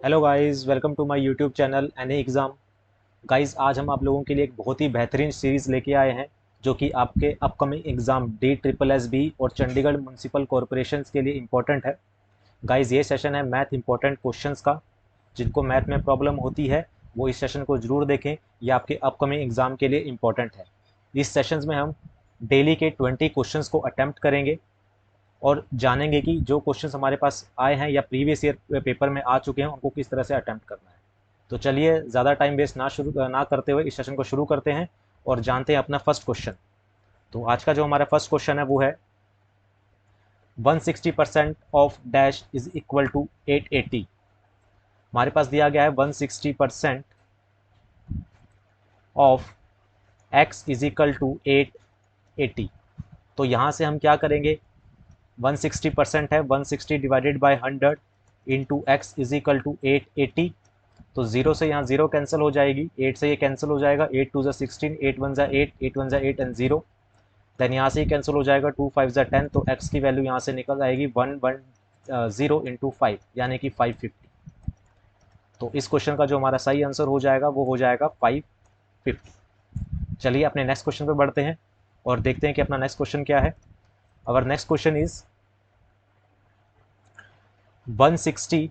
Hello guys, welcome to my YouTube channel any exam. Guys, आज हम आप लोगों के लिए एक बहुत ही बेहतरीन सीरीज़ लेके आए हैं जो कि आपके अपकमिंग एग्ज़ाम DSSS और चंडीगढ़ म्यूनसिपल कॉरपोरेशन के लिए इम्पोर्टेंट है। गाइस, ये सेशन है मैथ इंपॉर्टेंट क्वेश्चंस का। जिनको मैथ में प्रॉब्लम होती है वो इस सेशन को ज़रूर देखें, ये आपके अपकमिंग एग्ज़ाम के लिए इम्पोर्टेंट है। इस सेशंस में हम डेली के 20 क्वेश्चंस को अटैम्प्ट करेंगे और जानेंगे कि जो क्वेश्चंस हमारे पास आए हैं या प्रीवियस ईयर पेपर में आ चुके हैं उनको किस तरह से अटैम्प्ट करना है। तो चलिए ज़्यादा टाइम वेस्ट ना करते हुए इस सेशन को शुरू करते हैं और जानते हैं अपना फर्स्ट क्वेश्चन। तो आज का जो हमारा फर्स्ट क्वेश्चन है वो है 160% of dash is equal to 880। हमारे पास दिया गया है 160% of x is equal to 880। तो यहाँ से हम क्या करेंगे, 160% है, 160 divided by 100 into x is equal to 880। तो जीरो से यहाँ जीरो कैंसिल हो जाएगी, 8 से ये कैंसिल हो जाएगा, 8 टू ज़ा 16, 8 वन ज़ा 8, 8 वन ज़ा 8 एंड जीरो। देन यहाँ से ही कैंसिल हो जाएगा, 2 5 ज़ा 10, तो एक्स की वैल्यू यहाँ से निकल आएगी 110 इंटू 5 यानी कि 550। तो इस क्वेश्चन का जो हमारा सही आंसर हो जाएगा वो हो जाएगा 550। चलिए अपने नेक्स्ट क्वेश्चन पे बढ़ते हैं और देखते हैं कि अपना नेक्स्ट क्वेश्चन क्या है। Our next question is 160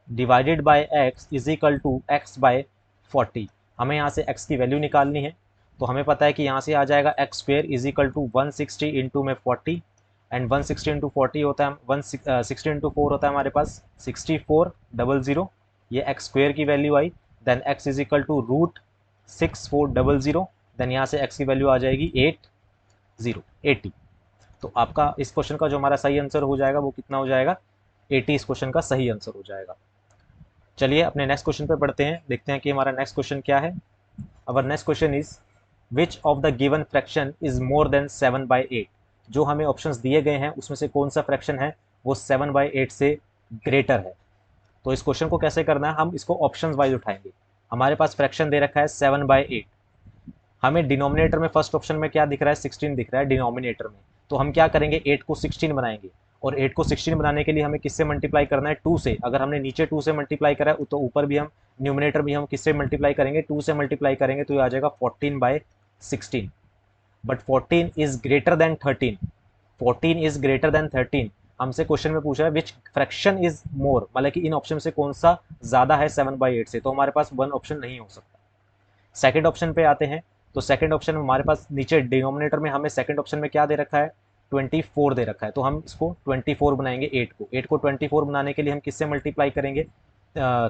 divided by x is equal to x by 40। हमें यहाँ से x की वैल्यू निकालनी है। तो हमें पता है कि यहाँ से आ जाएगा x square is equal to 160 into में 40 एंड 160 इंटू 40 होता है 160 इंटू 4 होता है हमारे पास 6400। ये एक्स स्क्वेयर की वैल्यू आई। Then x is equal to root 6400। Then यहाँ से x की वैल्यू आ जाएगी 80। तो आपका इस क्वेश्चन का जो हमारा सही आंसर हो जाएगा वो कितना हो जाएगा, 80 इस क्वेश्चन का सही आंसर हो जाएगा। चलिए अपने नेक्स्ट क्वेश्चन पे बढ़ते हैं, देखते हैं कि हमारा नेक्स्ट क्वेश्चन क्या है। Our next question is which of the given fraction is more than 7/8। जो हमें ऑप्शंस दिए गए हैं उसमें से कौन सा फ्रैक्शन है वो 7/8 से ग्रेटर है। तो इस क्वेश्चन को कैसे करना है, हम इसको ऑप्शंस वाइज उठाएंगे। हमारे पास फ्रैक्शन दे रखा है 7/8। हमें डिनोमिनेटर में फर्स्ट ऑप्शन में क्या दिख रहा है, 16 दिख रहा है डिनोमिनेटर में। तो हम क्या करेंगे, 8 को 16 बनाएंगे और 8 को 16 बनाने के लिए हमें किससे मल्टीप्लाई करना है, 2 से। अगर हमने नीचे 2 से मल्टीप्लाई करा है तो ऊपर भी हम न्यूमिनेटर भी हम किससे मल्टीप्लाई करेंगे, 2 से मल्टीप्लाई करेंगे तो ये आ जाएगा 14/16। But 14 is greater than 13। 14 is greater than 13। हमसे क्वेश्चन में पूछा है विच फ्रैक्शन इज मोर, मतलब कि इन ऑप्शन से कौन सा ज्यादा है 7/8 से। तो हमारे पास वन ऑप्शन नहीं हो सकता। सेकंड ऑप्शन पे आते हैं। तो सेकंड ऑप्शन में हमारे पास नीचे डिनोमिनेटर में हमें सेकंड ऑप्शन में क्या दे रखा है, 24 दे रखा है। तो हम इसको 24 बनाएंगे। 8 को 24 बनाने के लिए हम किससे मल्टीप्लाई करेंगे,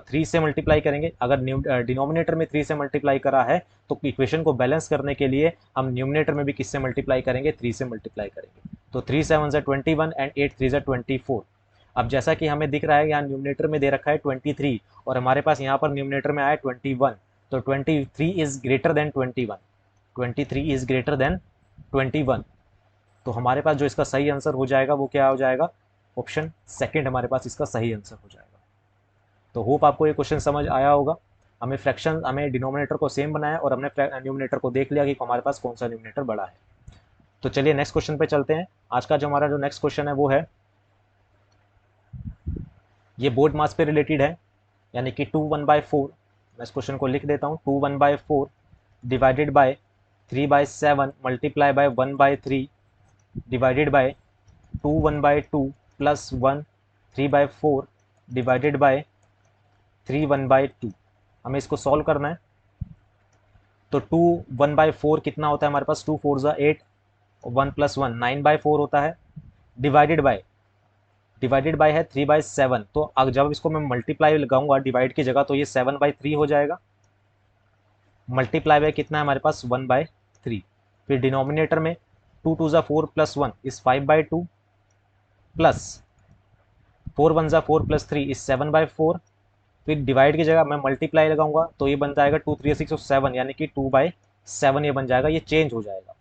3 से मल्टीप्लाई करेंगे। अगर डिनोमिनेटर में 3 से मल्टीप्लाई करा है तो इक्वेशन को बैलेंस करने के लिए हम न्यूमिनेटर में भी किससे मल्टीप्लाई करेंगे, 3 से मल्टीप्लाई करेंगे। तो 3 7 ज़ा 21 एंड 8 3 ज़ा 24। अब जैसा कि हमें दिख रहा है यहाँ न्यूमिनेटर में दे रखा है 23 और हमारे पास यहाँ पर न्यूमिनेटर में आया 21। तो 23 is greater than 21। 23 is greater than 21। तो हमारे पास जो इसका सही आंसर हो जाएगा वो क्या हो जाएगा, ऑप्शन सेकंड हमारे पास इसका सही आंसर हो जाएगा। तो होप आपको ये क्वेश्चन समझ आया होगा। हमें डिनोमिनेटर को सेम बनाया और हमने न्यूमिनेटर को देख लिया कि हमारे पास कौन सा न्यूमिनेटर बड़ा है। तो चलिए नेक्स्ट क्वेश्चन पे चलते हैं। आज का जो हमारा जो नेक्स्ट क्वेश्चन है वो है, ये बोर्ड मास पे रिलेटेड है, यानी कि 2 1/4। मैं इस क्वेश्चन को लिख देता हूँ, 2 1/4 divided by 3/7 multiply by 1/3 divided by 2 1/2 plus 1 3/4 divided by 3 1/2। हमें इसको सॉल्व करना है। तो 2 1/4 कितना होता है हमारे पास, 2 4 ज़ा 8, 1 प्लस 1 9/4 होता है। डिवाइडेड बाय है 3/7। तो अब जब इसको मैं मल्टीप्लाई लगाऊंगा डिवाइड की जगह तो ये 7/3 हो जाएगा। मल्टीप्लाई बाय कितना है हमारे पास, 1/3। फिर डिनोमिनेटर में 2 2 ज़ा 4 प्लस 1 इज 5/2 प्लस 4 1 ज़ा 4 प्लस 3 इज 7/4। फिर डिवाइड की जगह मैं मल्टीप्लाई लगाऊंगा तो ये बन जाएगा 2 3 6 7 यानी कि 2/7 ये बन जाएगा, ये चेंज हो जाएगा।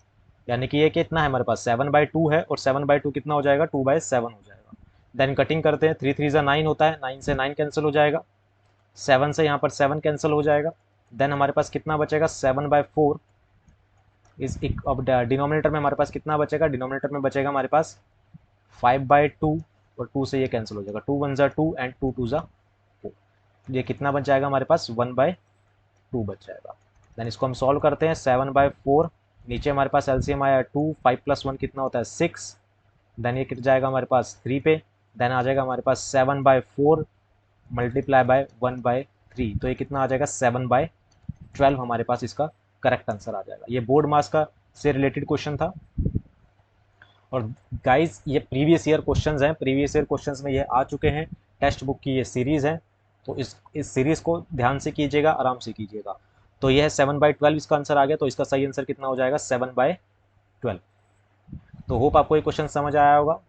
यानी कि ये कितना है हमारे पास 7/2 है और 7/2 कितना हो जाएगा, 2/7 हो जाएगा। देन कटिंग करते हैं, 3 3 ज़ा 9 होता है, 9 से 9 कैंसिल हो जाएगा, 7 से यहाँ पर 7 कैंसिल हो जाएगा। देन हमारे पास कितना बचेगा, 7/4 इस अब डिनोमिनेटर में हमारे पास कितना बचेगा, डिनोमिनेटर में बचेगा हमारे पास 5/2 और 2 से ये कैंसिल हो जाएगा, 2 1 ज़ा 2 एंड 2 2 ज़ा 4। ये कितना बच जाएगा हमारे पास 1/2 बच जाएगा। देन इसको हम सॉल्व करते हैं, 7/4, नीचे हमारे पास एलसीएम आया 2, 5 + 1 कितना होता है 6, देन ये कितना जाएगा हमारे पास 3 पे, देन आ जाएगा हमारे पास 7/4 मल्टीप्लाई बाय 1/3, तो ये कितना आ जाएगा 7/12 हमारे पास इसका करेक्ट आंसर आ जाएगा। ये बोर्ड मास का से रिलेटेड क्वेश्चन था। और गाइस ये प्रीवियस ईयर क्वेश्चंस हैं, प्रीवियस ईयर क्वेश्चंस में ये आ चुके हैं, टेक्स्ट बुक की ये सीरीज़ है, तो इस सीरीज़ को ध्यान से कीजिएगा, आराम से कीजिएगा। तो यह 7/12 इसका आंसर आ गया, तो इसका सही आंसर कितना हो जाएगा 7/12। तो होप आपको ये क्वेश्चन समझ आया होगा।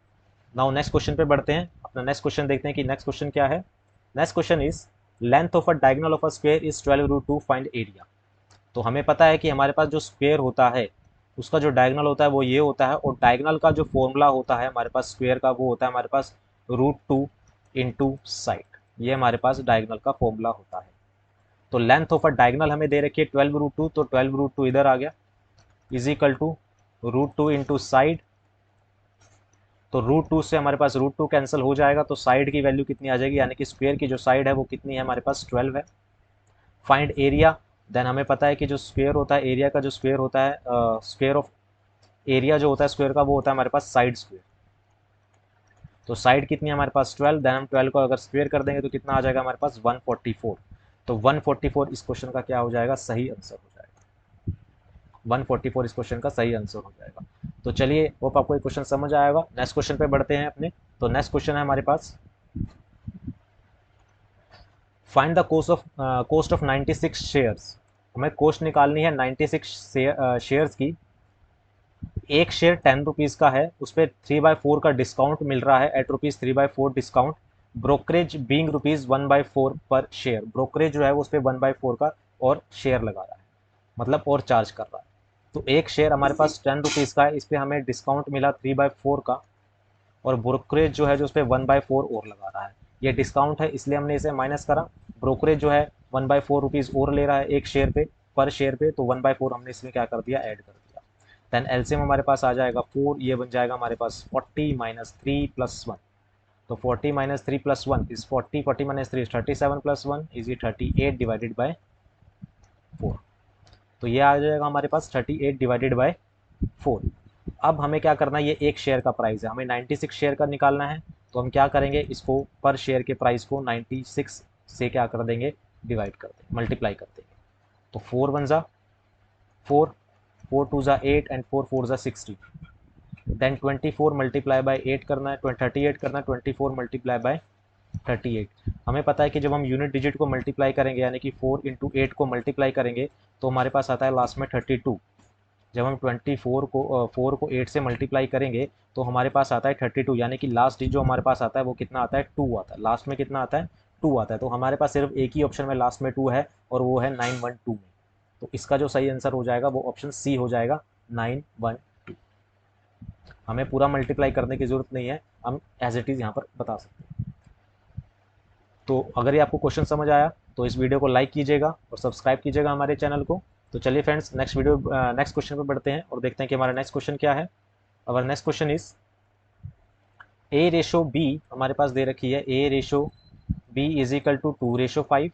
नाउ नेक्स्ट क्वेश्चन पे बढ़ते हैं, अपना नेक्स्ट क्वेश्चन देखते हैं कि नेक्स्ट क्वेश्चन क्या है। Next question is length of a diagonal of a square is 12√2, find area. तो हमें पता है कि हमारे पास जो स्क्वायर होता है उसका जो डायगोनल होता है वो ये होता है, और डायगोनल का जो फॉर्मूला होता है हमारे पास स्क्वायर का वो होता है हमारे पास √2 इंटू साइड, ये हमारे पास डायगोनल का फॉर्मूला होता है। तो लेंथ ऑफ अ डायगोनल हमें दे रखी है 12√2, तो 12√2 इधर आ गया, is equal to √2 into side, तो √2 से हमारे पास √2 कैंसिल हो जाएगा, तो साइड की वैल्यू कितनी आ जाएगी, यानी कि स्क्वायर की जो साइड है वो कितनी है हमारे पास 12 है। फाइंड एरिया, देन हमें पता है कि जो स्क्वायर होता है, एरिया का जो स्क्वायर होता है, स्क्वायर ऑफ एरिया जो होता है स्क्वायर का वो होता है हमारे पास साइड स्क्वायर। तो साइड कितनी है हमारे पास 12, देन हम 12 को अगर स्क्वायर कर देंगे तो कितना आ जाएगा हमारे पास 144। तो 144 इस क्वेश्चन का क्या हो जाएगा, सही आंसर हो जाएगा। 144 इस क्वेश्चन का सही आंसर हो जाएगा। तो चलिए होप आपको ये क्वेश्चन समझ आएगा। नेक्स्ट क्वेश्चन पे बढ़ते हैं अपने। तो नेक्स्ट क्वेश्चन है हमारे पास, find the cost of 96 shares. हमें कॉस्ट निकालनी है 96 शेयर्स की। एक शेयर 10 रुपीज़ का है, उस पर 3/4 का डिस्काउंट मिल रहा है एट ₹3/4 डिस्काउंट, ब्रोकरेज बींग ₹1/4 पर शेयर। ब्रोकरेज जो है वो उस पर 1/4 का और शेयर लगा रहा है, मतलब और चार्ज कर रहा है। तो एक शेयर हमारे पास 10 रुपीज़ का है, इस पर हमें डिस्काउंट मिला 3/4 का, और ब्रोकरेज जो है जो उस पर 1/4 और लगा रहा है। ये डिस्काउंट है इसलिए हमने इसे माइनस करा। ब्रोकरेज जो है 1/4 रुपीज़ और ले रहा है एक शेयर पे, पर शेयर पे, तो 1/4 हमने इसमें क्या कर दिया, ऐड कर दिया। देन एलसीएम हमारे पास आ जाएगा 4, ये बन जाएगा हमारे पास 40 - 3 + 1। तो 40 - 3 + 1 is 40, 40 - 3 is 37 + 1 is 38 divided by 4। तो ये आ जाएगा हमारे पास 38 डिवाइडेड बाय 4। अब हमें क्या करना है, ये एक शेयर का प्राइस है, हमें 96 शेयर का निकालना है। तो हम क्या करेंगे, इसको पर शेयर के प्राइस को 96 से क्या कर देंगे, डिवाइड कर देंगे, मल्टीप्लाई कर देंगे। तो 4 × 1 = 4, 4 × 2 = 8 एंड 4 × 4 = 60। देन 24 मल्टीप्लाई बाय 8 करना है, 38 करना है, 24 मल्टीप्लाई बाय 38। हमें पता है कि जब हम यूनिट डिजिट को मल्टीप्लाई करेंगे, यानी कि 4 × 8 को मल्टीप्लाई करेंगे, तो हमारे पास आता है लास्ट में 32। जब हम 4 को 8 से मल्टीप्लाई करेंगे तो हमारे पास आता है 32, यानी कि लास्ट डिजिट जो हमारे पास आता है वो कितना आता है, 2 आता है। लास्ट में कितना आता है, 2 आता है। तो हमारे पास सिर्फ एक ही ऑप्शन में लास्ट में 2 है, और वो है 912 में। तो इसका जो सही आंसर हो जाएगा वो ऑप्शन सी हो जाएगा, 912। हमें पूरा मल्टीप्लाई करने की ज़रूरत नहीं है, हम एज इट इज़ यहाँ पर बता सकते हैं। तो अगर ये आपको क्वेश्चन समझ आया तो इस वीडियो को लाइक कीजिएगा और सब्सक्राइब कीजिएगा हमारे चैनल को। तो चलिए फ्रेंड्स, नेक्स्ट क्वेश्चन पर बढ़ते हैं और देखते हैं कि हमारा नेक्स्ट क्वेश्चन क्या है। Our next question is A/B हमारे पास दे रखी है, A/B इज इक्वल टू 2/5।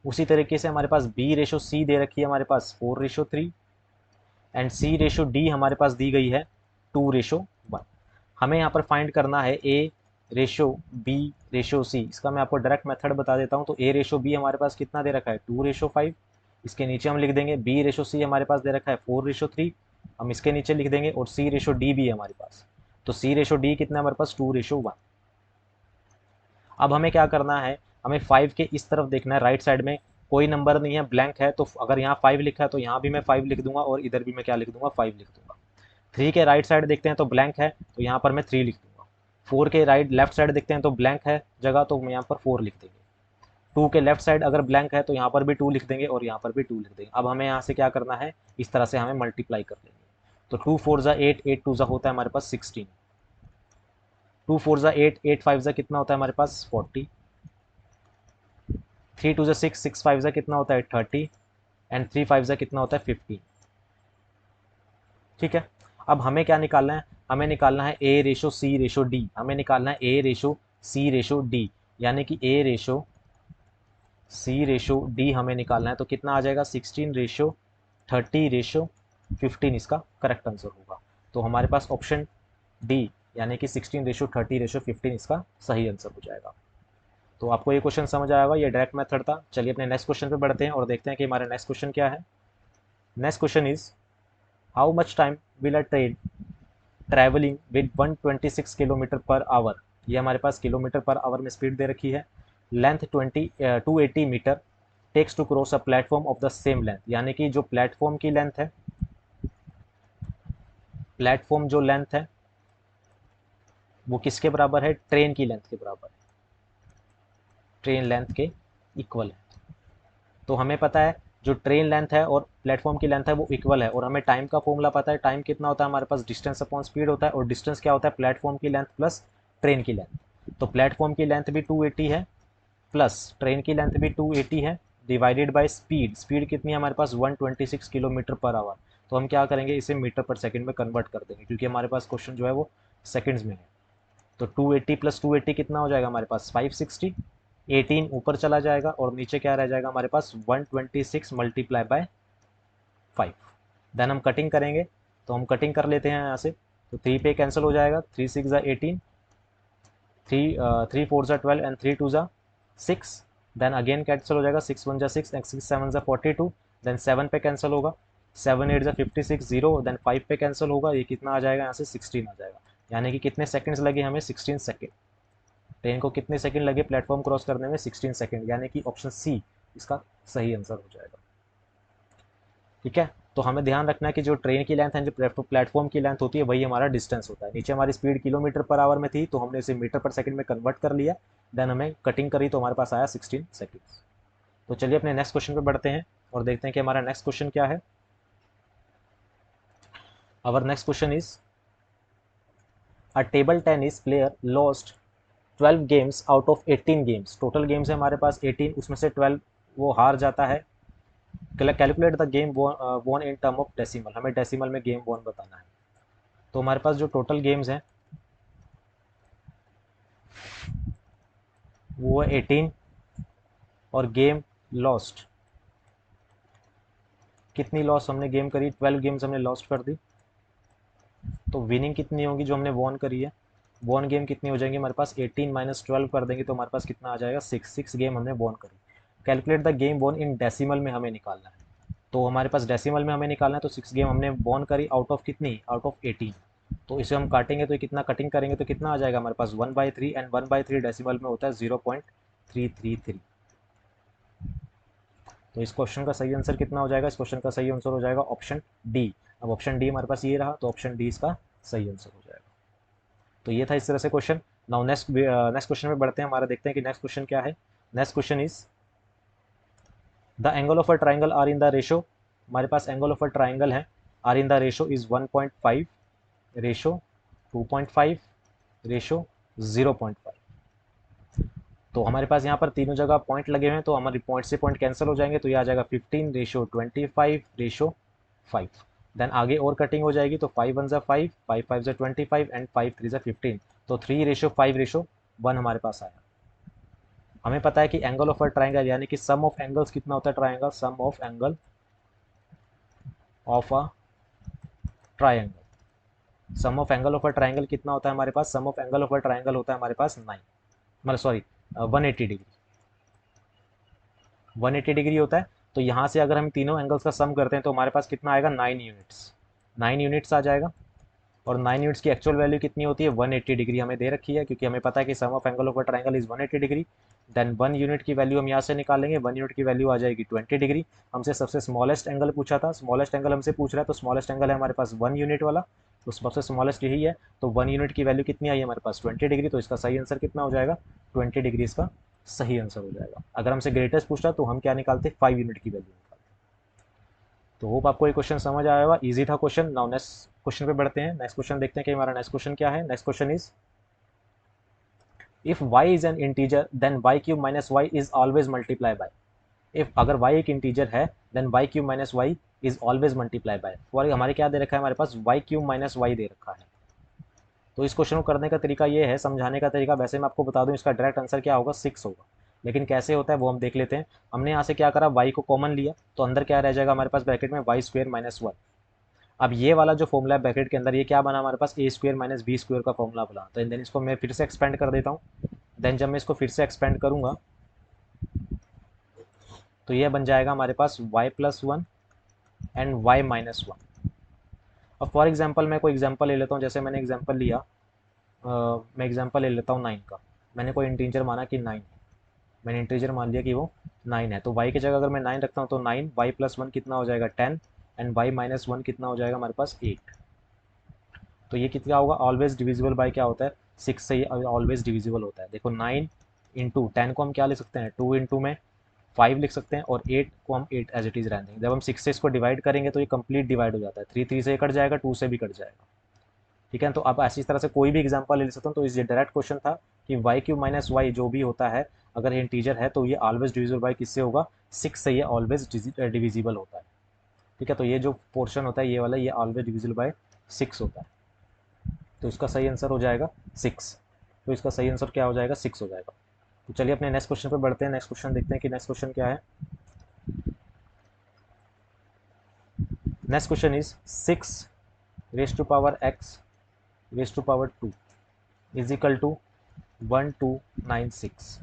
उसी तरीके से हमारे पास B/C दे रखी है हमारे पास 4/3, एंड C/D हमारे पास दी गई है 2/1। हमें यहाँ पर फाइंड करना है A/B/C। इसका मैं आपको डायरेक्ट मेथड बता देता हूँ। तो A/B हमारे पास कितना दे रखा है, 2/5। इसके नीचे हम लिख देंगे B/C हमारे पास दे रखा है 4/3, हम इसके नीचे लिख देंगे, और C/D भी है हमारे पास। तो C/D कितना है हमारे पास, 2/1। अब हमें क्या करना है, हमें 5 के इस तरफ देखना है, राइट साइड में कोई नंबर नहीं है, ब्लैंक है। तो अगर यहाँ 5 लिखा है तो यहाँ भी मैं 5 लिख दूंगा, और इधर भी मैं क्या लिख दूंगा, 5 लिख दूंगा। 3 के राइट साइड देखते हैं तो ब्लैंक है, तो यहाँ पर मैं 3 लिख दूंगा। 4 के लेफ्ट साइड देखते हैं तो ब्लैंक है जगह, तो मैं यहाँ पर 4 लिख देंगे। 2 के लेफ्ट साइड अगर ब्लैंक है तो यहाँ पर भी 2 लिख देंगे, और यहाँ पर भी 2 लिख देंगे। अब हमें यहाँ से क्या करना है, इस तरह से हमें मल्टीप्लाई कर लेंगे। तो 2 × 4 = 8, 8 × 2 = होता है हमारे पास 16, 2 × 4 = 8, 8 × 5 = कितना होता है हमारे पास 40, 3 × 2 = 6, 6 × 5 = कितना होता है 30, एंड 3 × 5 = कितना होता है 15। ठीक है, अब हमें क्या निकालना है, हमें निकालना है A/C/D। हमें निकालना है A/C/D, यानी कि A/C/D C/D हमें निकालना है, तो कितना आ जाएगा 16/30/15 इसका करेक्ट आंसर होगा। तो हमारे पास ऑप्शन डी यानी कि 16/30/15 इसका सही आंसर हो जाएगा। तो आपको ये क्वेश्चन समझ आएगा, ये डायरेक्ट मेथड था। चलिए अपने नेक्स्ट क्वेश्चन पे बढ़ते हैं और देखते हैं कि हमारा नेक्स्ट क्वेश्चन क्या है। Next question is how much time will a train travelling with 126 kilometre per hour, ये हमारे पास किलोमीटर पर आवर में स्पीड दे रखी है। Length 280 metre takes to cross a platform of the same length, यानी कि जो प्लेटफॉर्म की लेंथ है, प्लेटफॉर्म जो लेंथ है वो किसके बराबर है, ट्रेन की लेंथ के बराबर है, ट्रेन लेंथ के इक्वल है। तो हमें पता है जो ट्रेन लेंथ है और प्लेटफॉर्म की लेंथ है वो इक्वल है, और हमें टाइम का फॉर्मूला पता है, टाइम कितना होता है हमारे पास, डिस्टेंस अपॉन स्पीड होता है, और डिस्टेंस क्या होता है, प्लेटफॉर्म की लेंथ प्लस ट्रेन की लेंथ। तो प्लेटफॉर्म की लेंथ भी 280 है प्लस ट्रेन की लेंथ भी 280 है, डिवाइडेड बाय स्पीड, स्पीड कितनी है हमारे पास 126 किलोमीटर पर आवर। तो हम क्या करेंगे, इसे मीटर पर सेकंड में कन्वर्ट कर देंगे, क्योंकि हमारे पास क्वेश्चन जो है वो सेकंड्स में है। तो 280 प्लस 280 कितना हो जाएगा हमारे पास 560, 18 ऊपर चला जाएगा और नीचे क्या रह जाएगा हमारे पास 126 मल्टीप्लाई बाय 5। देन हम कटिंग करेंगे, तो हम कटिंग कर लेते हैं यहाँ से, तो 3 पे कैंसिल हो जाएगा, 3 6 ज़ा 18, 3 4 ज़ा 12 एंड 3 2 ज़ा 6। देन अगेन कैंसिल हो जाएगा, 6 1 ज़ा 6 एंड 6 7 ज़ा 42। देन 7 पे कैंसिल होगा, 7 8 ज़ा 56 0। देन 5 पे कैंसिल होगा, ये कितना आ जाएगा यहाँ से 16 आ जाएगा। यानी कि कितने सेकंड्स लगे हमें, 16 सेकंड। ट्रेन को कितने सेकंड लगे प्लेटफॉर्म क्रॉस करने में, 16 सेकंड, यानी कि ऑप्शन सी इसका सही आंसर हो जाएगा। ठीक है, तो हमें ध्यान रखना है कि जो ट्रेन की लेंथ है, जो प्लेटफॉर्म की लेंथ होती है, वही हमारा डिस्टेंस होता है। नीचे हमारी स्पीड किलोमीटर पर आवर में थी, तो हमने इसे मीटर पर सेकंड में कन्वर्ट कर लिया, देन हमें कटिंग करी तो हमारे पास आया 16 सेकंड्स। तो चलिए अपने नेक्स्ट क्वेश्चन पे बढ़ते हैं और देखते हैं कि हमारा नेक्स्ट क्वेश्चन क्या है। Our next question is a table tennis player lost 12 games out of 18 games, total games है हमारे पास 18, उसमें से 12 वो हार जाता है। Calculate the game von in term of decimal, हमें डेसिमल में गेम वॉन बताना है। तो हमारे पास जो टोटल गेम्स हैं वो है 18, और गेम लॉस्ट, कितनी लॉस हमने गेम करी, 12 गेम्स हमने लॉस्ट कर दी। तो विनिंग कितनी होगी जो हमने वॉन करी है, वॉन गेम कितनी हो जाएंगी हमारे पास, 18 माइनस 12 कर देंगे तो हमारे पास कितना आ जाएगा 6 गेम हमने वॉन करी। Calculate the game von in decimal में हमें निकालना है, तो हमारे पास डेसिमल में हमें निकालना है, तो 6 गेम हमने वॉन करी आउट ऑफ कितनी, आउट ऑफ 18। तो इसे हम काटेंगे तो कितना कटिंग करेंगे तो कितना आ जाएगा हमारे पास 1/3, एंड 1/3 डेसिमल में होता है 0.333। तो इस क्वेश्चन का सही आंसर कितना हो जाएगा, इस क्वेश्चन का सही आंसर हो जाएगा ऑप्शन डी। अब ऑप्शन डी हमारे पास ये रहा, तो ऑप्शन डी इसका सही आंसर हो जाएगा। तो ये था इस तरह से क्वेश्चन। नाउ नेक्स्ट क्वेश्चन में बढ़ते हैं, हमारा देखते हैं कि नेक्स्ट क्वेश्चन क्या है। Next question is the angle of a triangle are in the ratio, हमारे पास एंगल ऑफ अ ट्राइंगल है, are in the ratio is 1.5, ratio 2.5, ratio 0.5। तो हमारे पास यहाँ पर तीनों जगह पॉइंट लगे हुए हैं, तो हमारे पॉइंट से पॉइंट कैंसिल हो जाएंगे, तो ये आ जाएगा 15/25/5। देन आगे और कटिंग हो जाएगी, तो 5 1 ज़ा 5, 5 5 ज़ा 25 एंड 5 3 ज़ा 15। तो 3/5/1 हमारे पास आया। हमें पता है कि एंगल ऑफ अ ट्राइंगल यानी कि सम ऑफ एंगल्स कितना होता है triangle, sum of angle of a triangle, sum of angle of a triangle कितना होता है हमारे पास, sum of angle of a triangle होता है हमारे पास 9, मतलब सॉरी 180 डिग्री, 180 डिग्री होता है। तो यहाँ से अगर हम तीनों एंगल्स का सम करते हैं तो हमारे पास कितना आएगा 9 यूनिट्स, 9 यूनिट्स आ जाएगा। और 9 यूनिट्स की एक्चुअल वैल्यू कितनी होती है 180 डिग्री हमें दे रखी है, क्योंकि हमें पता है कि sum of angle of a triangle is 180 degree. Then 1 unit की वैल्यू हम यहाँ से निकालेंगे, 1 यूनिट की वैल्यू आ जाएगी 20 डिग्री। हमसे सबसे स्मॉलेस्ट एंगल पूछा था, स्मॉलेस्ट एंगल हमसे पूछ रहा है, तो स्मॉलेस्ट एंगल है हमारे पास 1 यूनिट वाला, तो सबसे स्मॉलेस्ट यही है। तो 1 यूनिट की वैल्यू कितनी आई है हमारे पास 20 डिग्री, तो इसका सही आंसर कितना हो जाएगा 20 डिग्री इसका सही आंसर हो जाएगा। अगर हमसे ग्रेटेस्ट पूछता तो हम क्या निकालते 5 यूनिट की वैल्यू निकालते। तो होप आपको ये क्वेश्चन समझ आया होगा, इजी था क्वेश्चन। नाउ नेक्स्ट क्वेश्चन पे बढ़ते हैं, नेक्स्ट क्वेश्चन देखते हैं कि हमारा नेक्स्ट क्वेश्चन क्या है। Next question is if y is an integer then y cube minus y is always multiply by, if अगर y एक इंटीजर है then y cube minus y is always multiply by. और हमारे क्या दे रखा है हमारे पास y क्यूब माइनस y दे रखा है। तो इस क्वेश्चन को करने का तरीका ये है, समझाने का तरीका, वैसे मैं आपको बता दूं इसका डायरेक्ट आंसर क्या होगा 6 होगा, लेकिन कैसे होता है वो हम देख लेते हैं। हमने यहाँ से क्या करा, y को कॉमन लिया, तो अंदर क्या रह जाएगा हमारे पास ब्रैकेट में वाई स्क्वायर माइनस 1। अब ये वाला जो फॉर्मूला है ब्रैकेट के अंदर, ये क्या बना हमारे पास, ए स्क्वायर माइनस बी स्क्वायर का फॉर्मूला बना। तो देन इसको मैं फिर से एक्सपेंड कर देता हूँ। देन जब मैं इसको फिर से एक्सपेंड करूँगा तो ये बन जाएगा हमारे पास y+1 एंड y-1। अब फॉर एग्जांपल मैं कोई एग्जांपल ले लेता हूँ, जैसे मैंने एग्जांपल लिया, मैं एग्जांपल ले लेता हूँ 9 का। मैंने कोई इंटीजर माना कि 9, मैंने इंटीजर मान लिया कि वो 9 है, तो y की जगह अगर मैं 9 रखता हूँ तो 9, y+1 कितना हो जाएगा 10, एंड y-1 कितना हो जाएगा हमारे पास 8। तो ये कितना होगा, ऑलवेज डिविजिबल बाय क्या होता है, 6 से ही ऑलवेज डिविजिबल होता है। देखो 9 इंटू 10 को हम क्या लिख सकते हैं, 2 इंटू में 5 लिख सकते हैं, और 8 को हम 8 एज इट इज़ रहने देंगे। जब हम 6 से इसको डिवाइड करेंगे तो ये कंप्लीट डिवाइड हो जाता है, 3 3 से कट जाएगा, 2 से भी कट जाएगा। ठीक है, तो आप ऐसी तरह से कोई भी एग्जांपल ले सकते हो। तो ये डायरेक्ट क्वेश्चन था कि y³ - y जो भी होता है अगर ये इंटीजर है तो ये ऑलवेज डिविजिबल बाय किससे होगा, 6 से ये ऑलवेज डिविजिबल होता है। ठीक है, तो ये जो पोर्शन होता है ये वाला, ये ऑलवेज डिविजिबल बाय 6 होता है। तो इसका सही आंसर हो जाएगा 6। तो इसका सही आंसर क्या हो जाएगा, 6 हो जाएगा। तो चलिए अपने नेक्स्ट क्वेश्चन पर बढ़ते हैं। नेक्स्ट क्वेश्चन देखते हैं कि नेक्स्ट क्वेश्चन क्या है। Next question is 6⁻x⁻2 is equal to 1296।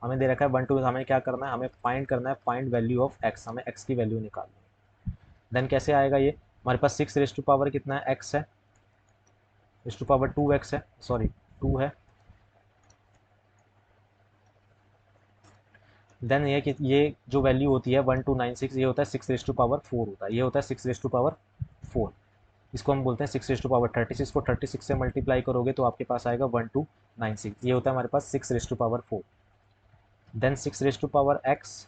हमें दे रखा है 1 2, हमें क्या करना है, हमें फाइंड करना है फाइंड वैल्यू ऑफ x, हमें x की वैल्यू निकालनी है। देन कैसे आएगा ये, हमारे पास 6 कितना है, x है, x⁻2x है, सॉरी 2 है। देन ये कि ये जो वैल्यू होती है 1296, ये होता है 6⁻4 होता है, ये होता है 6⁻4। इसको हम बोलते हैं 6⁻36 को 36 से मल्टीप्लाई करोगे तो आपके पास आएगा 1296, ये होता है हमारे पास 6⁻4। Then 6⁻x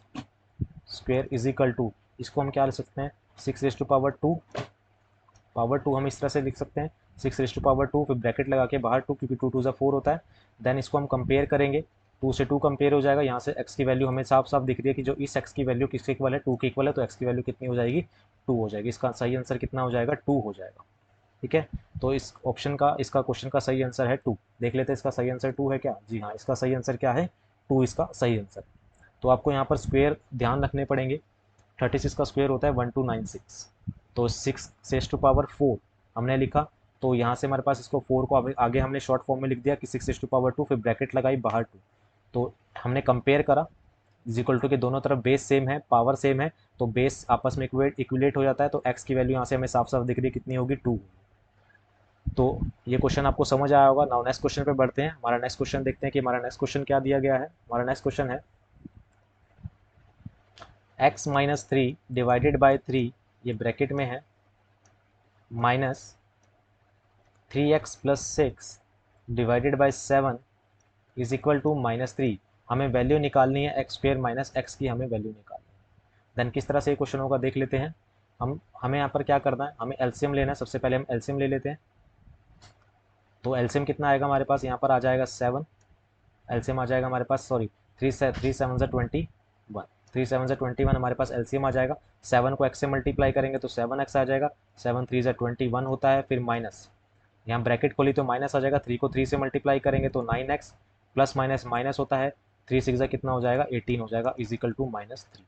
square is equal to, इसको हम क्या लिख सकते हैं, 6⁻2 हम इस तरह से लिख सकते हैं, 6⁻2 फिर ब्रैकेट लगा के बाहर 2, क्योंकि 2 2 4 होता है। देन इसको हम कंपेयर करेंगे, 2 से 2 कंपेयर हो जाएगा, यहाँ से x की वैल्यू हमें साफ साफ दिख रही है कि जो इस x की वैल्यू किसके इक्वल है, 2 के इक्वल है, तो x की वैल्यू कितनी हो जाएगी, 2 हो जाएगी। इसका सही आंसर कितना हो जाएगा, 2 हो जाएगा। ठीक है, तो इस ऑप्शन का, इसका क्वेश्चन का सही आंसर है 2। देख लेते हैं इसका सही आंसर 2 है क्या, जी हाँ, इसका सही आंसर क्या है, 2 इसका सही आंसर। तो आपको यहाँ पर स्क्वेयर ध्यान रखने पड़ेंगे। 36 का स्क्वेयर होता है 1296, तो 6⁻4 हमने लिखा, तो यहाँ से हमारे पास इसको 4 को आगे हमने शॉर्ट फॉर्म में लिख दिया कि 6⁻2, फिर ब्रैकेट लगाई बाहर 2। तो हमने कंपेयर करा, इज इक्वल टू के दोनों तरफ बेस सेम है, पावर सेम है, तो बेस आपस में इक्विलेट हो जाता है, तो x की वैल्यू यहाँ से हमें साफ साफ दिख रही है कितनी होगी, 2। तो ये क्वेश्चन आपको समझ आया होगा। नाउ नेक्स्ट क्वेश्चन पे बढ़ते हैं। हमारा नेक्स्ट क्वेश्चन देखते हैं कि हमारा नेक्स्ट क्वेश्चन क्या दिया गया है। हमारा नेक्स्ट क्वेश्चन है x-3 डिवाइडेड बाय 3, ये ब्रैकेट में है, minus 3x+6 divided by 7 is equal to -3। हमें वैल्यू निकालनी है x² - x की, हमें वैल्यू निकालनी है। देन किस तरह से ये क्वेश्चन होगा देख लेते हैं। हमें यहाँ पर क्या करना है, हमें एलसीएम लेना है। सबसे पहले हम एलसीएम ले लेते हैं। तो एलसीएम कितना आएगा हमारे पास, यहाँ पर आ जाएगा 7। एलसीएम आ जाएगा हमारे पास, सॉरी 3 7 21, 3 7 21 हमारे पास एलसीएम आ जाएगा। 7 को x से मल्टीप्लाई करेंगे तो 7x आ जाएगा, 7 3 21 होता है, फिर माइनस, यहाँ ब्रैकेट खोली तो माइनस आ जाएगा, 3 को 3 से मल्टीप्लाई करेंगे तो 9x, प्लस माइनस माइनस होता है, 3 6 कितना हो जाएगा, 18 हो जाएगा, इज इक्वल टू -3।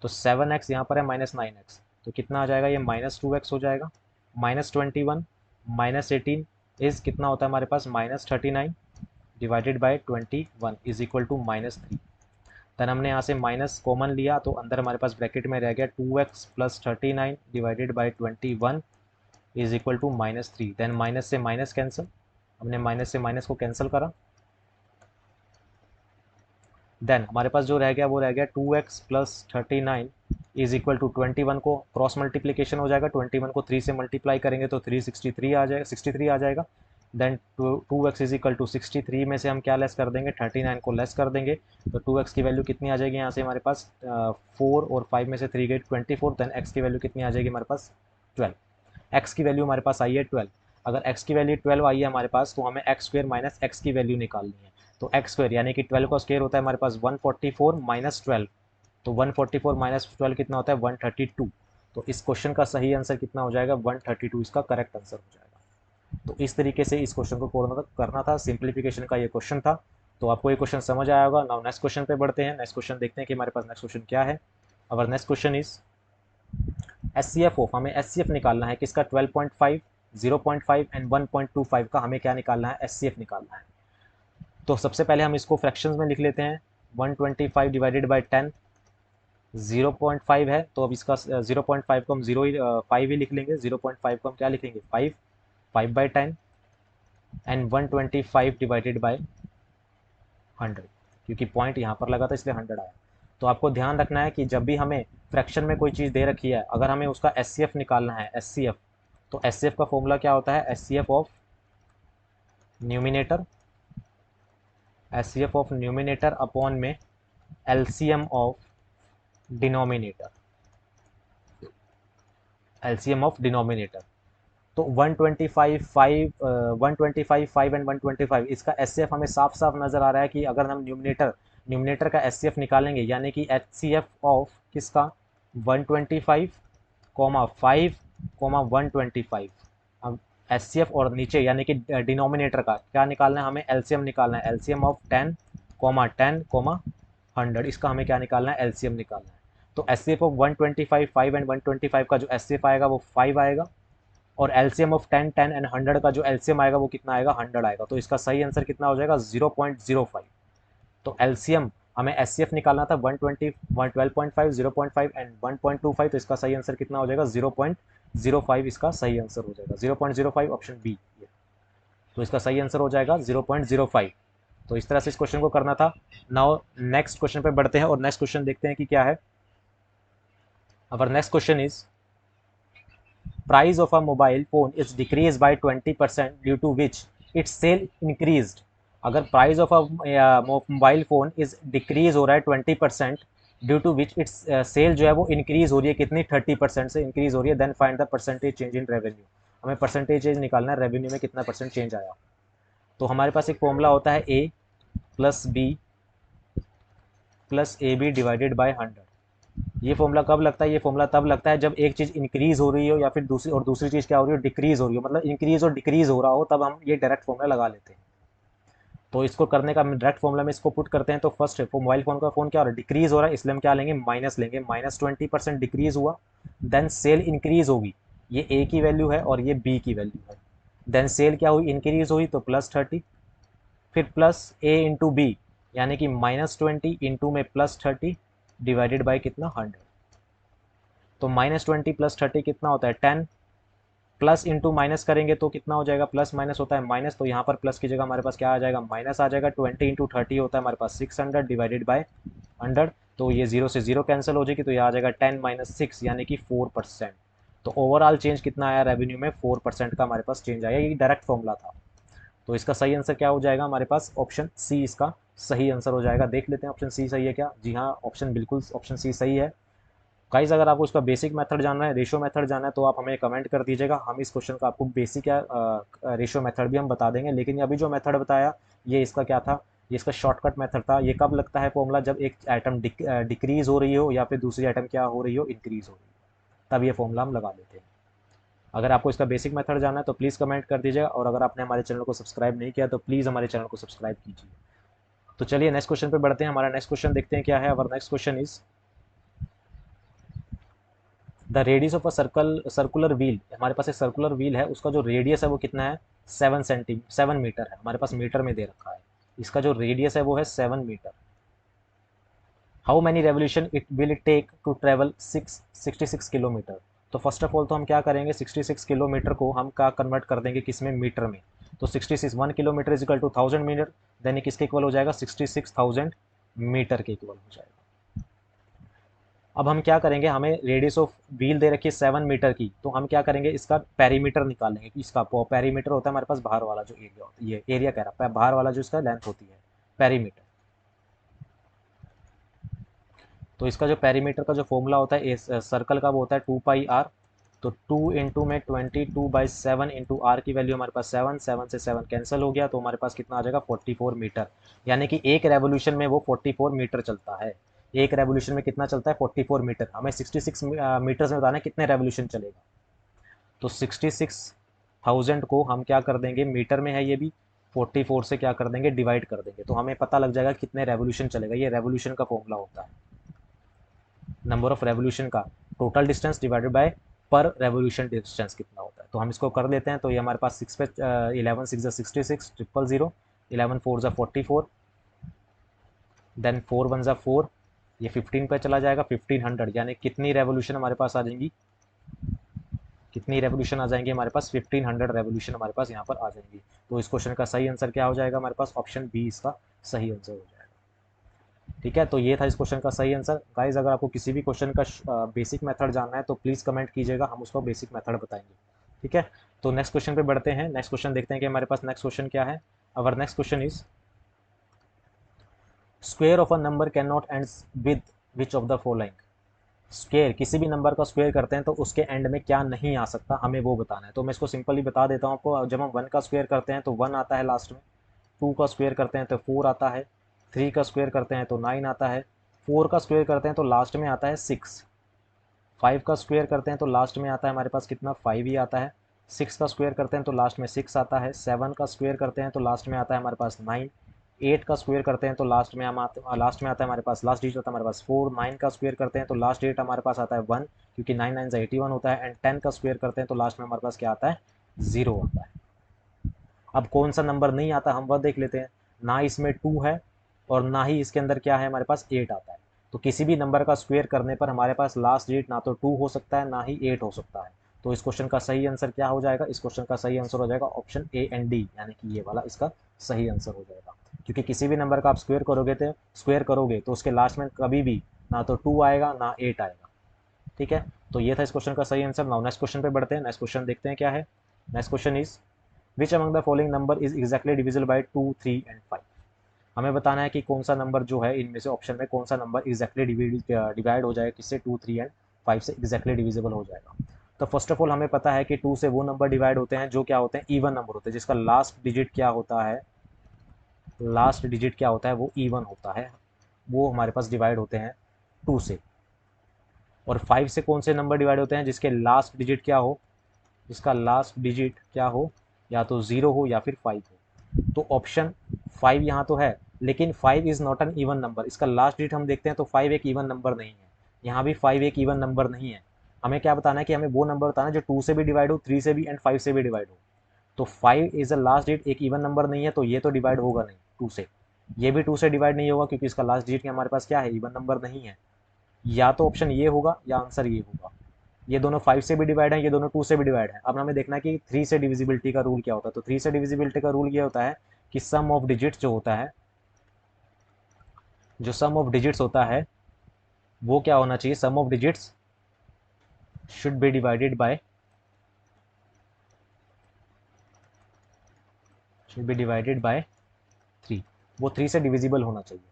तो 7x यहाँ पर है -9x, तो कितना आ जाएगा, ये -2x हो जाएगा। -21 -18 इज कितना होता है हमारे पास, -39 divided by 21 is equal to -3। Then हमने यहाँ से माइनस कॉमन लिया, तो अंदर हमारे पास ब्रैकेट में रह गया 2x + 39 divided by 21 is equal to -3। Then minus से माइनस कैंसिल, हमने माइनस से माइनस को कैंसिल करा। देन हमारे पास जो रह गया वो रह गया 2x + 39 इज इक्वल टू 21 को क्रॉस मल्टीप्लीकेशन हो जाएगा, 21 को 3 से मल्टीप्लाई करेंगे तो 363 आ जाएगा, 63 आ जाएगा। Then 2x is equal to 63 में से हम क्या लेस कर देंगे, 39 को लेस कर देंगे, तो 2x की वैल्यू कितनी आ जाएगी यहाँ से हमारे पास 4, और 5 में से 3 गए 24। देन x की वैल्यू कितनी आ जाएगी हमारे पास 12। x की वैल्यू हमारे पास आई है 12। अगर x की वैल्यू 12 आई है हमारे पास, तो हमें x² - x की वैल्यू निकालनी है। तो x² यानी कि 12 का स्क्वायर होता है हमारे पास 144 - 12, तो 144 - 12 कितना होता है, 132। तो इस क्वेश्चन का सही आंसर कितना हो जाएगा, 132 इसका करेक्ट आंसर हो जाएगा। तो इस तरीके से इस क्वेश्चन को करना था, सिंप्लीफिकेशन का ये क्वेश्चन था। तो आपको ये क्वेश्चन समझ आया होगा। नाउ नेक्स्ट क्वेश्चन पे बढ़ते हैं। नेक्स्ट क्वेश्चन देखते हैं कि हमारे पास नेक्स्ट क्वेश्चन क्या है। Our next question is HCF of, हमें एचसीएफ निकालना है किसका, 12.5, 0.5 एंड 1.25 का हमें क्या निकालना है, एचसीएफ निकालना है। तो सबसे पहले हम इसको फ्रैक्शंस में लिख लेते हैं। 125 डिवाइडेड बाई 10 0.5 है, तो अब इसका 0.5 को हम 5 ही लिख लेंगे। 0.5 को हम क्या लिखेंगे, 5/10 एंड 125 डिवाइडेड बाई 100, क्योंकि पॉइंट यहाँ पर लगा था इसलिए 100 आया। तो आपको ध्यान रखना है कि जब भी हमें फ्रैक्शन में कोई चीज़ दे रखी है, अगर हमें उसका एचसीएफ निकालना है, एचसीएफ, तो एचसीएफ का फॉर्मूला क्या होता है, HCF of numerator, HCF of numerator upon में LCM of denominator, LCM of denominator. तो 125, 5 एंड 125, इसका एचसीएफ हमें साफ साफ नज़र आ रहा है कि अगर हम न्यूमिनेटर का एचसीएफ निकालेंगे, यानी कि एचसीएफ ऑफ किसका, 125, 5, 125। अब एचसीएफ और नीचे यानी कि डिनोमिनेटर का क्या निकालना है, हमें एलसीएम निकालना है। एलसीएम ऑफ 10, 10, 100, इसका हमें क्या निकालना है, एलसीएम निकालना है। तो एचसीएफ ऑफ 125, 5 एंड 125 का जो एचसीएफ आएगा वो 5 आएगा, और एलसीएम ऑफ 10, 10 एंड 100 का जो एलसीएम आएगा वो कितना आएगा, 100 आएगा। तो इसका सही आंसर कितना हो जाएगा, 0.05। तो एलसीएम हमें एचसीएफ निकालना था 120, 12.5, 0.5 एंड 1.25, तो इसका सही आंसर कितना हो जाएगा, 0.05 इसका सही आंसर हो जाएगा। 0.05 ऑप्शन बी, तो इसका सही आंसर हो जाएगा 0.05। तो इस तरह से इस क्वेश्चन को करना था। नाउ नेक्स्ट क्वेश्चन पे बढ़ते हैं और नेक्स्ट क्वेश्चन देखते हैं कि क्या है। Our next question is price of a mobile phone is decreased by 20% due to which its sale increased। अगर price of a mobile phone is decrease हो रहा है 20%, due to which its sale जो है वो इंक्रीज हो रही है, कितनी, 30% से इंक्रीज हो रही है, then find the percentage change in revenue. हमें परसेंटेज चेंज निकालना है, रेवेन्यू में कितना परसेंट चेंज आया। तो हमारे पास एक फॉर्मूला होता है ए प्लस बी डिवाइडेड बाय 100। ये फॉर्मूला कब लगता है, ये फॉर्मूला तब लगता है जब एक चीज़ इंक्रीज हो रही हो या फिर दूसरी चीज़ क्या हो रही हो, डिक्रीज हो रही हो, मतलब इंक्रीज और डिक्रीज हो रहा हो, तब हम ये डायरेक्ट फॉर्मूला लगा लेते हैं। तो इसको करने का हम डायरेक्ट फॉर्मूला में इसको पुट करते हैं। तो फर्स्ट है मोबाइल फोन का फोन क्या हो रहा है, डिक्रीज हो रहा है, इसलिए हम क्या लेंगे, माइनस लेंगे। -20% डिक्रीज हुआ, देन सेल इंक्रीज होगी, ये ए की वैल्यू है और ये बी की वैल्यू है। देन सेल क्या हुई, इंक्रीज हुई, तो +30, फिर प्लस ए इंटू बी, यानी कि -20 इंटू में +30 डिवाइडेड बाई कितना, 100। तो -20 + 30 कितना होता है, 10, प्लस इंटू माइनस करेंगे तो कितना हो जाएगा, प्लस माइनस होता है माइनस, तो यहाँ पर प्लस की जगह हमारे पास क्या आ जाएगा, माइनस आ जाएगा। 20 इंटू 30 होता है हमारे पास 600 डिवाइडेड बाय 100, तो ये 0 से 0 कैंसिल हो जाएगी, तो ये आ जाएगा 10 - 6 यानी कि 4%। तो ओवरऑल चेंज कितना आया रेवेन्यू में, 4% का हमारे पास चेंज आया। ये डायरेक्ट फॉर्मूला था। तो इसका सही आंसर क्या हो जाएगा हमारे पास, ऑप्शन सी इसका सही आंसर हो जाएगा। देख लेते हैं ऑप्शन सी सही है क्या। जी हाँ, ऑप्शन बिल्कुल ऑप्शन सी सही है। गाइस अगर आपको इसका बेसिक मेथड जानना है, रेशो मेथड जानना है, तो आप हमें कमेंट कर दीजिएगा। हम इस क्वेश्चन का आपको बेसिक या रेशो मेथड भी हम बता देंगे। लेकिन अभी जो मेथड बताया ये इसका क्या था, ये इसका शॉर्टकट मेथड था। ये कब लगता है फॉर्मूला, जब एक आइटम डिक्रीज हो रही हो या फिर दूसरी आइटम क्या हो रही हो, इंक्रीज हो रही हो, तब ये फॉर्मूला हम लगा देते हैं। अगर आपको इसका बेसिक मेथड जानना है तो प्लीज़ कमेंट कर दीजिएगा, और अगर आपने हमारे चैनल को सब्सक्राइब नहीं किया तो प्लीज़ हमारे चैनल को सब्सक्राइब कीजिए। तो चलिए नेक्स्ट क्वेश्चन पे बढ़ते हैं। हमारा नेक्स्ट क्वेश्चन देखते हैं क्या है। Our next question is the radius of a circular wheel. हमारे पास एक सर्कुलर व्हील है, उसका जो रेडियस है वो कितना है, 7 मीटर है। हमारे पास मीटर में दे रखा है। इसका जो रेडियस है वो है 7 metre. How many revolution it will take to travel 66 kilometre. तो फर्स्ट ऑफ ऑल तो हम क्या करेंगे, 66 किलोमीटर को हम क्या कन्वर्ट कर देंगे, किसमें, मीटर में। तो 66, 1 kilometre is equal to 1000 metre, then किसके इक्वल हो जाएगा, 66,000 मीटर के इक्वल हो जाएगा। अब हम क्या करेंगे, हमें रेडियस ऑफ व्हील दे रखी है 7 मीटर की, तो हम क्या करेंगे, इसका पेरीमीटर निकालेंगे। इसका पेरीमीटर होता है हमारे पास बाहर वाला जो एरिया होता है, ये एरिया कह रहा है, बाहर वाला जो इसका लेंथ होती है, पेरीमीटर। तो इसका जो पेरीमीटर का जो फॉर्मूला होता है सर्कल का, वो होता है 2πr। तो 2 इंटू में 22/7 इंटू आर की वैल्यू हमारे पास 7, 7 से 7 कैंसिल हो गया, तो हमारे पास कितना आ जाएगा, 44 मीटर। यानी कि एक रेवोल्यूशन में वो 44 मीटर चलता है। एक रेवोल्यूशन में कितना चलता है, 44 मीटर। हमें 66 मीटर्स में बताना है कितने रेवोल्यूशन चलेगा। तो 66,000 को हम क्या कर देंगे, मीटर में है ये भी, 44 से क्या कर देंगे, डिवाइड कर देंगे, तो हमें पता लग जाएगा कितने रेवोल्यूशन चलेगा। ये रेवोल्यूशन का फॉर्मूला होता है, नंबर ऑफ रेवोल्यूशन का टोटल डिस्टेंस डिवाइडेड बाय पर रेवोल्यूशन डिस्टेंस कितना होता है। तो हम इसको कर लेते हैं। तो ये हमारे पास 6 पे 11 6 66 000, 11 4 44, देन 4 1 4, ये 15 पे चला जाएगा 1500, यानी कितनी रेवोल्यूशन हमारे पास आ जाएंगी, कितनी रेवोल्यूशन आ जाएंगे हमारे पास, 1500 रेवोल्यूशन हमारे पास यहाँ पर आ जाएंगी। तो इस क्वेश्चन का सही आंसर क्या हो जाएगा हमारे पास, ऑप्शन बी इसका सही आंसर हो जाएगा। ठीक है, तो ये था इस क्वेश्चन का सही आंसर। गाइज अगर आपको किसी भी क्वेश्चन का बेसिक मेथड जानना है तो प्लीज़ कमेंट कीजिएगा, हम उसको बेसिक मेथड बताएंगे। ठीक है, तो नेक्स्ट क्वेश्चन पे बढ़ते हैं। नेक्स्ट क्वेश्चन देखते हैं कि हमारे पास नेक्स्ट क्वेश्चन क्या है। Our next question is square of a number can not and with which of the following. Square, किसी भी नंबर का स्क्वेयर करते हैं तो उसके एंड में क्या नहीं आ सकता, हमें वो बताना है। तो मैं इसको सिंपली बता देता हूँ आपको। जब हम 1 का स्क्वेयर करते हैं तो 1 आता है लास्ट में, 2 का स्क्वेयर करते हैं तो 4 आता है, 3 का स्क्वेयर करते हैं तो 9 आता है, 4 का स्क्वेयर करते हैं तो लास्ट में आता है 6, 5 का स्क्वेयर करते हैं तो लास्ट में आता है हमारे पास कितना, 5 ही आता है, 6 का स्क्वेयर करते हैं तो लास्ट में 6 आता है, 7 का स्क्वेयर करते हैं तो लास्ट में आता है हमारे पास 9, 8 का स्क्वेयर करते हैं तो लास्ट में आता है हमारे पास, लास्ट डिजिट आता है हमारे पास 4, 9 का स्क्वेयर करते हैं तो लास्ट डिजिट हमारे पास आता है 1, क्योंकि 9 9 से 81 होता है, एंड 10 का स्क्वेयर करते हैं तो लास्ट में हमारे पास क्या आता है, 0 आता है। अब कौन सा नंबर नहीं आता हम वह देख लेते हैं। ना इसमें 2 है और ना ही इसके अंदर क्या है हमारे पास 8 आता है। तो किसी भी नंबर का स्क्वेयर करने पर हमारे पास लास्ट डिजिट ना तो 2 हो सकता है ना ही 8 हो सकता है। तो इस क्वेश्चन का सही आंसर क्या हो जाएगा, इस क्वेश्चन का सही आंसर हो जाएगा ऑप्शन ए एंड डी, यानी कि ये वाला इसका सही आंसर हो जाएगा। क्योंकि किसी भी नंबर का आप स्क्वेयर करोगे तो उसके लास्ट में कभी भी ना तो 2 आएगा ना 8 आएगा। ठीक है, तो ये था इस क्वेश्चन का सही आंसर। नाउ नेक्स्ट क्वेश्चन पे बढ़ते हैं। नेक्स्ट क्वेश्चन देखते हैं क्या है। Next question is which among the following number is exactly divisible by 2 3 and 5। हमें बताना है कि कौन सा नंबर जो है इनमें से ऑप्शन में कौन सा नंबर एग्जैक्टली डिवाइड हो जाएगा किससे, 2 3 एंड 5 से एग्जैक्टली डिविजिबल हो जाएगा। तो फर्स्ट ऑफ ऑल हमें पता है कि 2 से वो नंबर डिवाइड होते हैं जो क्या होते हैं, इवन नंबर होते हैं, जिसका लास्ट डिजिट क्या होता है, लास्ट डिजिट क्या होता है वो इवन होता है, वो हमारे पास डिवाइड होते हैं 2 से। और 5 से कौन से नंबर डिवाइड होते हैं, जिसके लास्ट डिजिट क्या हो, जिसका लास्ट डिजिट क्या हो, या तो 0 हो या फिर 5 हो। तो ऑप्शन 5 यहाँ तो है, लेकिन 5 is not an even number. इसका लास्ट डिजिट हम देखते हैं तो 5 एक इवन नंबर नहीं है, यहाँ भी 5 एक इवन नंबर नहीं है। हमें क्या बताना है कि हमें वो नंबर बताना है जो 2 से भी डिवाइड हो, 3 से भी एंड 5 से भी डिवाइड हो। तो 5 इज़ अ लास्ट डिजिट, एक इवन नंबर नहीं है, तो ये तो डिवाइड होगा नहीं 2 से, ये भी 2 से डिवाइड नहीं होगा क्योंकि इसका लास्ट डिजिट हमारे पास क्या है, इवन नंबर नहीं है। या तो ऑप्शन ये होगा या आंसर ये होगा। ये दोनों 5 से भी डिवाइड है, ये दोनों 2 से भी डिवाइड है। अब हमें देखना है कि 3 से डिविजिबिलिटी का रूल क्या होता है। तो 3 से डिविजिबिलिटी का रूल ये होता है कि सम ऑफ डिजिट्स जो होता है, जो सम ऑफ डिजिट्स होता है वो क्या होना चाहिए, sum of digits should be divided by, should be divided by 3। वो 3 से डिविजिबल होना चाहिए।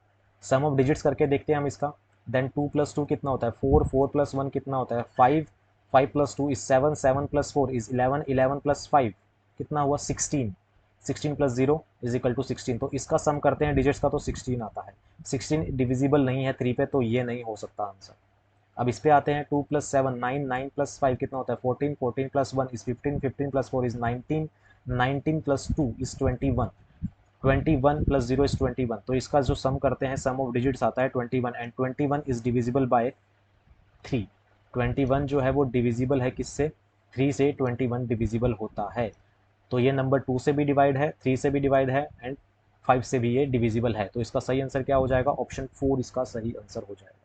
सम ऑफ डिजिट्स करके देखते हैं हम इसका। देन 2 + 2 कितना होता है, 4, 4 + 1 कितना होता है, 5, 5 + 2 इज 7, 7 + 4 इज 11, 11 + 5 कितना हुआ, 16, 16 + 0 इज इक्वल टू 16। तो इसका सम करते हैं डिजिट्स का तो 16 आता है। 16 डिविजिबल नहीं है 3 पे, तो ये नहीं हो सकता आंसर। अब इस पे आते हैं, 2 + 7 9, 9 + 5 कितना होता है, 14, 14 + 1 इज 15, 15 + 4 इज 19, 19 + 2 इज 21, 21 + 0 इज 21। तो इसका जो सम करते हैं, सम ऑफ डिजिट्स आता है 21, एंड 21 इज डिविजिबल बाय 3। 21 जो है वो डिविजिबल है किससे, 3 से 21 डिविजिबल होता है। तो ये नंबर 2 से भी डिवाइड है, 3 से भी डिवाइड है, एंड 5 से भी ये डिविजिबल है। तो इसका सही आंसर क्या हो जाएगा, ऑप्शन 4 इसका सही आंसर हो जाएगा।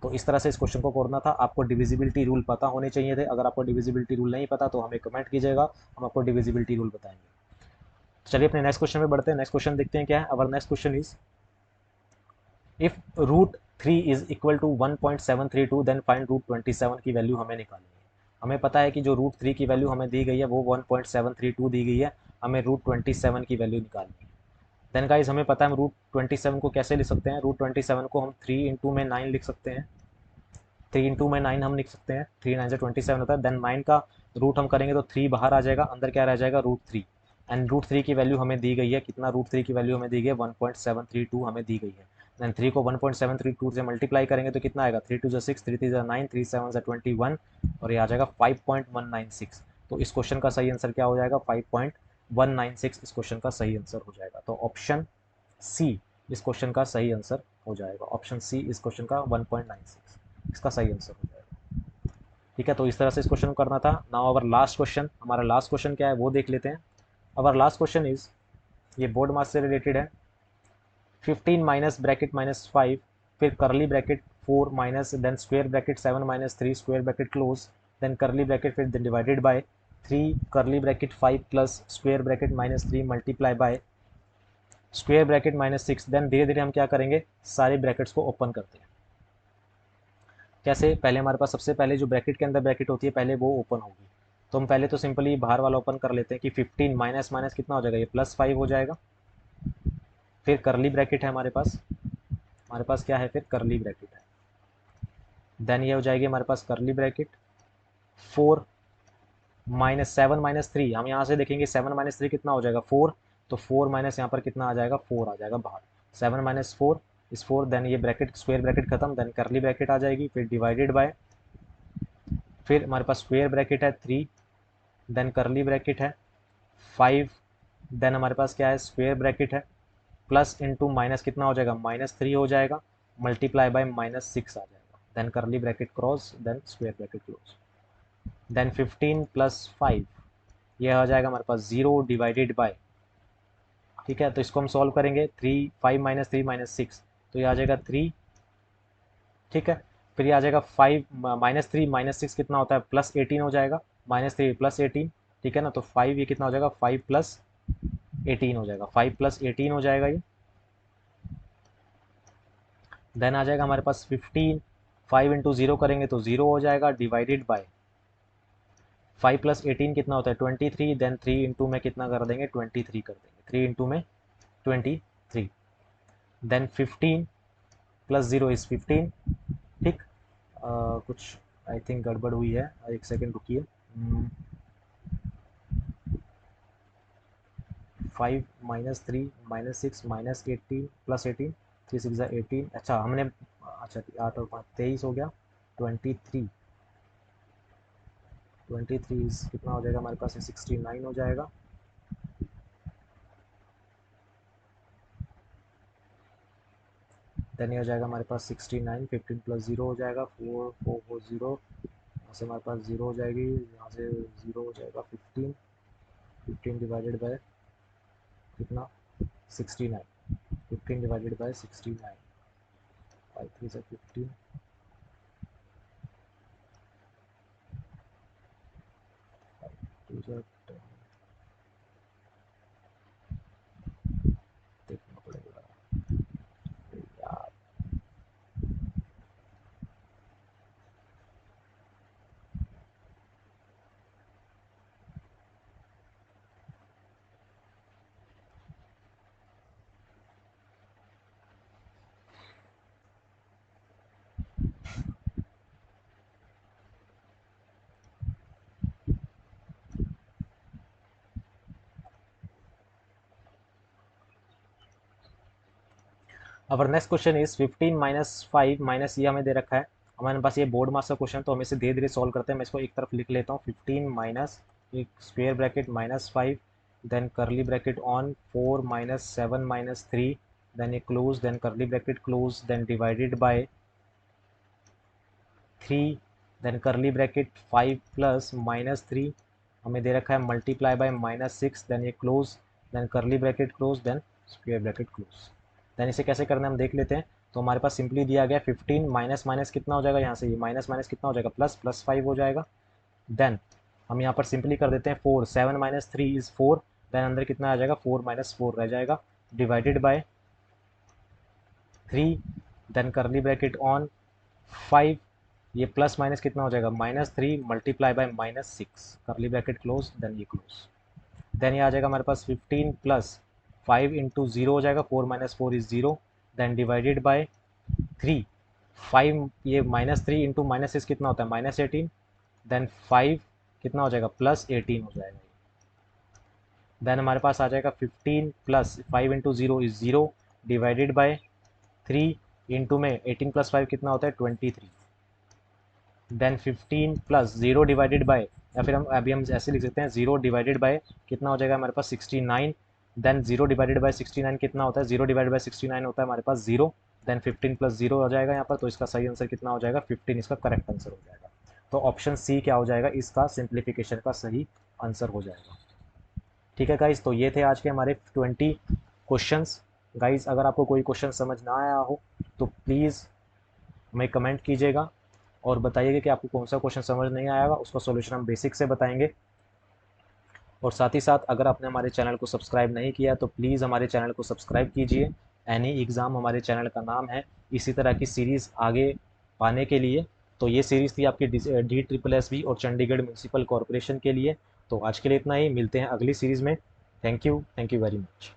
तो इस तरह से इस क्वेश्चन को करना था। आपको डिविजिबिलिटी रूल पता होने चाहिए थे। अगर आपको डिविजिबिलिटी रूल नहीं पता तो हमें कमेंट कीजिएगा, हम आपको डिविजिबिलिटी रूल बताएंगे। चलिए अपने नेक्स्ट क्वेश्चन में बढ़ते हैं। नेक्स्ट क्वेश्चन देखते हैं क्या है। Our next question is if √3 is equal to 1.732 then find √27 की वैल्यू हमें निकालनी है। हमें पता है कि जो √3 की वैल्यू हमें दी गई है वो 1.732 दी गई है, हमें √27 की वैल्यू निकालनी है। देन गाइज हमें पता है हम √27 को कैसे लिख सकते हैं, √27 को हम 3 इंटू में 9 लिख सकते हैं, 3 इंटू में 9 हम लिख सकते हैं, 3 9 से 27 होता है। देन 9 का रूट हम करेंगे तो 3 बाहर आ जाएगा, अंदर क्या रह जाएगा, √3। एंड √3 की वैल्यू हमें दी गई है कितना, √3 की वैल्यू हमें दी गई है 1.732 हमें दी गई है। देन 3 को 1.732 से मल्टीप्लाई करेंगे तो कितना आएगा, 3 2 ज़ा 6, 3 3 ज़ा 9, 3 7 ज़ा 21, और ये आ जाएगा 5.196। तो इस क्वेश्चन का सही आंसर क्या हो जाएगा, 5.196। 196 इस क्वेश्चन का सही आंसर हो जाएगा। तो ऑप्शन सी इस क्वेश्चन का सही आंसर हो जाएगा। ऑप्शन सी इस क्वेश्चन का 1.96 इसका सही आंसर हो जाएगा। ठीक है, तो इस तरह से इस क्वेश्चन को करना था। नाउ अवर लास्ट क्वेश्चन, हमारा लास्ट क्वेश्चन क्या है वो देख लेते हैं। अवर लास्ट क्वेश्चन इज, ये बोर्ड मास से रिलेटेड है। 15 माइनस ब्रैकेट माइनस 5, फिर curly bracket 4 minus, then square bracket 7 minus 3 square bracket close, then curly bracket, फिर divided by 3 curly bracket 5 plus square bracket minus 3 multiply by square bracket minus 6। Then धीरे धीरे हम क्या करेंगे, सारे brackets को open करते हैं। कैसे, पहले हमारे पास सबसे पहले जो ब्रैकेट के अंदर ब्रैकेट होती है पहले वो ओपन होगी। तो हम पहले तो सिंपली बाहर वाला ओपन कर लेते हैं कि 15 माइनस माइनस कितना हो जाएगा, ये +5 हो जाएगा। फिर करली ब्रैकेट है हमारे पास क्या है, फिर करली ब्रैकेट है। देन ये हो जाएगी हमारे पास करली ब्रैकेट 4 माइनस 7 माइनस 3, हम यहाँ से देखेंगे 7 माइनस 3 कितना हो जाएगा 4, तो 4 माइनस यहाँ पर कितना आ जाएगा 4 आ जाएगा बाहर, 7 माइनस 4 इस 4, देन ये ब्रैकेट स्क्वायर ब्रैकेट खत्म, देन करली ब्रैकेट आ जाएगी, फिर डिवाइडेड बाय, फिर हमारे पास स्क्वायर ब्रैकेट है 3, देन करली ब्रैकेट है 5, देन हमारे पास क्या है स्क्वायर ब्रैकेट है प्लस इंटू माइनस कितना हो जाएगा -3 हो जाएगा, मल्टीप्लाई बाय -6 आ जाएगा, then curly bracket cross, then square bracket close, then 15 plus 5 ये हो जाएगा हमारे पास 0 डिवाइडेड बाय, ठीक है, तो इसको हम सॉल्व करेंगे 3 5 माइनस 3 माइनस 6, तो ये आ जाएगा 3, ठीक है। फिर ये आ जाएगा 5 -3 -6 कितना होता है +18 हो जाएगा, -3 +18, ठीक है ना। तो 5 ये कितना हो जाएगा 5 + 18 हो जाएगा, 5 + 18 हो जाएगा ये। देन आ जाएगा हमारे पास 15, 5 इंटू 0 करेंगे तो 0 हो जाएगा, डिवाइडेड बाय 5 + 18 कितना होता है 23, देन 3 इंटू में कितना कर देंगे 23 कर देंगे, 3 इंटू में 23, देन 15 + 0 इज 15, ठीक। कुछ आई थिंक गड़बड़ हुई है, एक सेकेंड रुकिए। 5 -3 -6 -18 +18 3 6 18, अच्छा हमने, अच्छा 8 और 5 23 हो गया, 23 कितना हो जाएगा हमारे पास 69 हो जाएगा, देन ये हो जाएगा हमारे पास 69, 15 + 0 हो जाएगा 4 4 4 0, यहाँ से हमारे पास 0 हो जाएगी, यहाँ से 0 हो जाएगा 15 डिवाइडेड बाय कितना 69, 15 डिवाइडेड बाय 69, 5 3 से 15, 2 से देखना पड़ेगा यार। अवर नेक्स्ट क्वेश्चन इज 15 - 5 माइनस, ये हमें दे रखा है हमारे पास, ये बोर्ड मास्टर क्वेश्चन, तो हम इसे धीरे धीरे सॉल्व करते हैं। मैं इसको एक तरफ लिख लेता हूँ, 15 माइनस एक square bracket -5, then curly bracket on 4 - 7 - 3, then a close, then curly bracket close, then divided by 3, then curly bracket 5 plus -3 हमें दे रखा है मल्टीप्लाई बाय -6, देन ये close, then curly bracket close, then square bracket close. Then इसे कैसे करना है हम देख लेते हैं। तो हमारे पास सिंपली दिया गया 15 माइनस माइनस कितना हो जाएगा, यहाँ से ये माइनस माइनस कितना हो जाएगा +5 हो जाएगा। देन हम यहाँ पर सिंपली कर देते हैं 4 7 - 3 इज 4, देन अंदर कितना आ जाएगा 4 - 4 रह जाएगा, divided by 3, then curly bracket on 5, ये प्लस माइनस कितना हो जाएगा -3 multiply by -6, curly bracket close, then ये क्लोज, देन ये आ जाएगा हमारे पास 15 प्लस 5 इंटू 0 हो जाएगा, 4 - 4 इज 0, देन डिवाइडेड बाय 3, 5 ये -3 इंटू -6 कितना होता है -18, देन 5 कितना हो जाएगा +18 हो जाएगा, देन हमारे पास आ जाएगा 15 plus 5 into 0 is 0, divided by 3 into में 18 + 5 कितना होता है 23, देन 15 प्लस 0 डिवाइडेड बाय या फिर हम अभी हम ऐसे लिख सकते हैं 0 डिवाइडेड बाय कितना हो जाएगा हमारे पास 69, देन 0 डिवाइडेड बाय 69 कितना होता है, 0 डिवाइडेड बाय 69 होता है हमारे पास 0, देन 15 प्लस 0 हो जाएगा यहाँ पर, तो इसका सही आंसर कितना हो जाएगा 15, इसका करेक्ट आंसर हो जाएगा। तो ऑप्शन सी क्या हो जाएगा, इसका सिंप्लीफिकेशन का सही आंसर हो जाएगा। ठीक है गाइज, तो ये थे आज के हमारे 20 क्वेश्चंस। गाइज अगर आपको कोई क्वेश्चन समझ ना आया हो तो प्लीज़ हमें कमेंट कीजिएगा और बताइएगा कि आपको कौन सा क्वेश्चन समझ नहीं आएगा, उसका सॉल्यूशन हम बेसिक से बताएंगे। और साथ ही साथ अगर आपने हमारे चैनल को सब्सक्राइब नहीं किया तो प्लीज़ हमारे चैनल को सब्सक्राइब कीजिए। एनी एग्ज़ाम हमारे चैनल का नाम है। इसी तरह की सीरीज़ आगे पाने के लिए, तो ये सीरीज़ थी आपकी DSSB और चंडीगढ़ म्यूनसिपल कॉरपोरेशन के लिए। तो आज के लिए इतना ही, मिलते हैं अगली सीरीज़ में। Thank you very much.